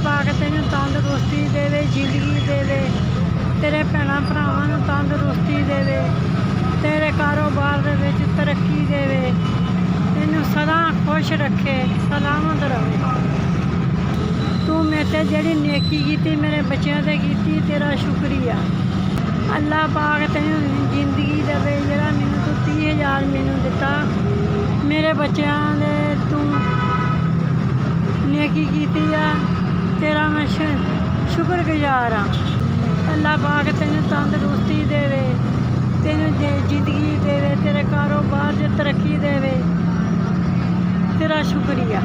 पाक तैनूं तंदुरुस्ती देवे, जिंदगी देवे, तेरे भैणां भरावां नूं तंदुरुस्ती देवे, तेरे कारोबार दे विच तरक्की देवे, तैनूं सदा खुश रखे, सलामत रहे। तू मेरे ते जेहड़ी नेकी कीती मेरे बच्चों ते कीती, तेरा शुक्रिया। अल्लाह पाक तैनूं जिंदगी देवे, जेहड़ा मैनूं तू 30,000 मैनूं दिता, मेरे बच्चों दे तू नेकी कीती आ, तेरा मैं शुक्रगुजार हाँ। अल्लाह पाक तैनूं तंदुरुस्ती देवे, तैनूं जिंदगी देवे, तेरे कारोबार च तरक्की देवे, तेरा शुक्रिया।